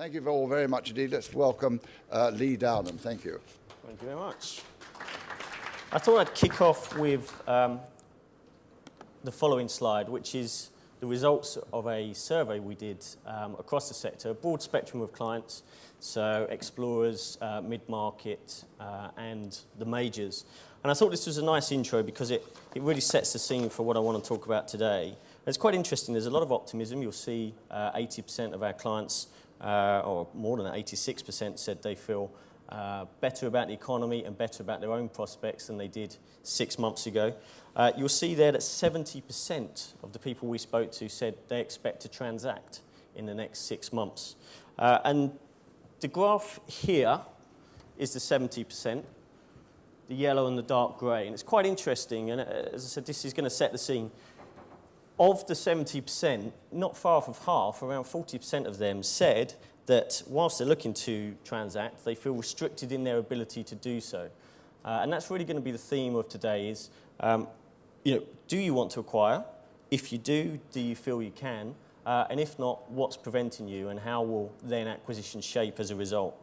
Thank you all very much indeed. Let's welcome Lee Downham. Thank you. Thank you very much. I thought I'd kick off with the following slide, which is the results of a survey we did across the sector, a broad spectrum of clients, so explorers, mid-market, and the majors. And I thought this was a nice intro because it really sets the scene for what I want to talk about today. It's quite interesting. There's a lot of optimism. You'll see 80% of our clients, or more than that, 86% said they feel better about the economy and better about their own prospects than they did 6 months ago. You'll see there that 70% of the people we spoke to said they expect to transact in the next 6 months. And the graph here is the 70%, the yellow and the dark grey. And it's quite interesting, and as I said, this is going to set the scene. Of the 70%, not far off of half, around 40% of them said that whilst they're looking to transact, they feel restricted in their ability to do so. And that's really going to be the theme of today is, do you want to acquire? If you do you feel you can? And if not, what's preventing you and how will then acquisition shape as a result?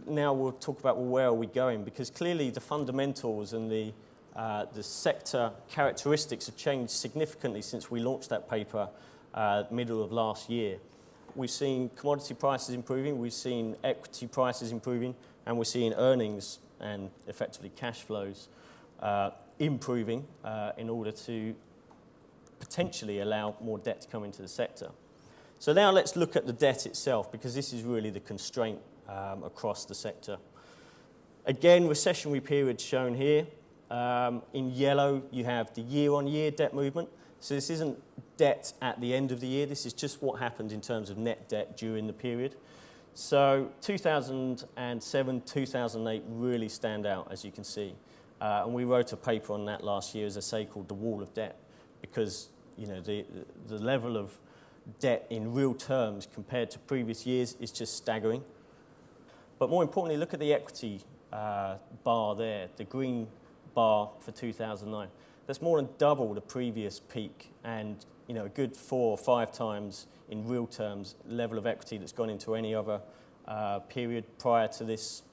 Now we'll talk about, well, where are we going? Because clearly the fundamentals and the sector characteristics have changed significantly since we launched that paper middle of last year. We've seen commodity prices improving, we've seen equity prices improving, and we're seeing earnings and effectively cash flows improving in order to potentially allow more debt to come into the sector. So now let's look at the debt itself, because this is really the constraint across the sector. Again, recessionary periods shown here. In yellow, you have the year-on-year debt movement. So this isn't debt at the end of the year. This is just what happened in terms of net debt during the period. So 2007, 2008 really stand out, as you can see. And we wrote a paper on that last year, as I say, called The Wall of Debt, because the level of debt in real terms compared to previous years is just staggering. But more importantly, look at the equity bar there, the green bar for 2009. That's more than double the previous peak, and a good 4 or 5 times in real terms level of equity that's gone into any other period prior to this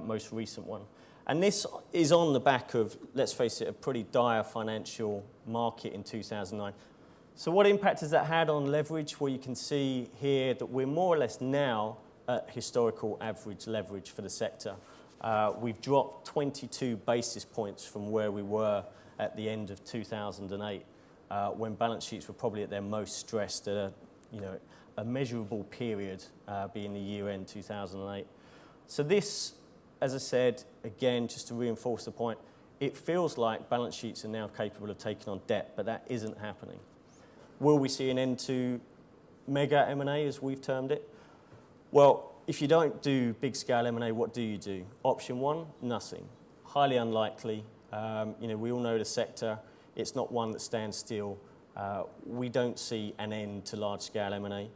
most recent one. And this is on the back of, let's face it, a pretty dire financial market in 2009. So what impact has that had on leverage? Well, you can see here that we're more or less now at historical average leverage for the sector. We've dropped 22 basis points from where we were at the end of 2008, when balance sheets were probably at their most stressed at a measurable period, being the year end 2008. So this, as I said, again, just to reinforce the point, it feels like balance sheets are now capable of taking on debt, but that isn't happening. Will we see an end to mega M&A, as we've termed it? Well, if you don't do big-scale M&A, what do? Option one, nothing. Highly unlikely. We all know the sector. It's not one that stands still. We don't see an end to large-scale M&A.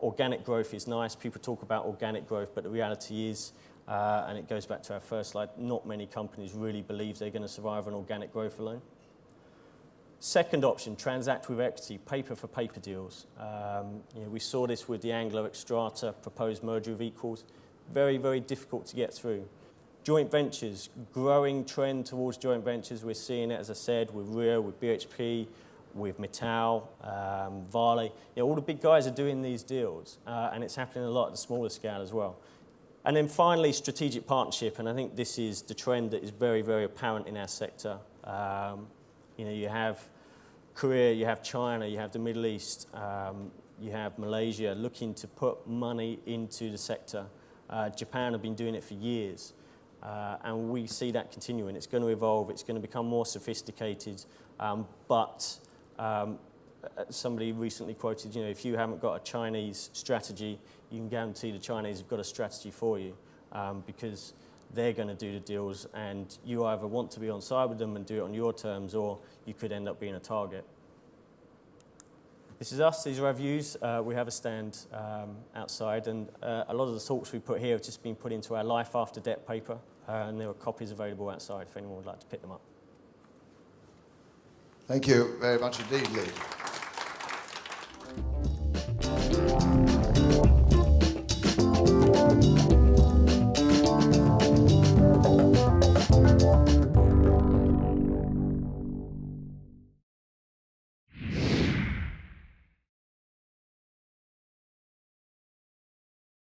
Organic growth is nice. People talk about organic growth, but the reality is, and it goes back to our first slide, not many companies really believe they're going to survive on organic growth alone. Second option, transact with equity, paper-for-paper deals. We saw this with the Anglo-Xstrata proposed merger of equals. Very, very difficult to get through. Joint ventures, growing trend towards joint ventures. We're seeing it, as I said, with Rio, with BHP, with Mittal, Vale. All the big guys are doing these deals, and it's happening a lot at the smaller scale as well. And then finally, strategic partnership, and I think this is the trend that is very, very apparent in our sector. You have Korea, you have China, you have the Middle East, you have Malaysia looking to put money into the sector. Japan have been doing it for years, and we see that continuing. It's going to evolve, it's going to become more sophisticated, but somebody recently quoted, if you haven't got a Chinese strategy, you can guarantee the Chinese have got a strategy for you, because they're going to do the deals, and you either want to be on side with them and do it on your terms, or you could end up being a target. This is us, these are our views. We have a stand outside, and a lot of the thoughts we put here have just been put into our Life After Debt paper, and there are copies available outside if anyone would like to pick them up. Thank you very much indeed, Lee.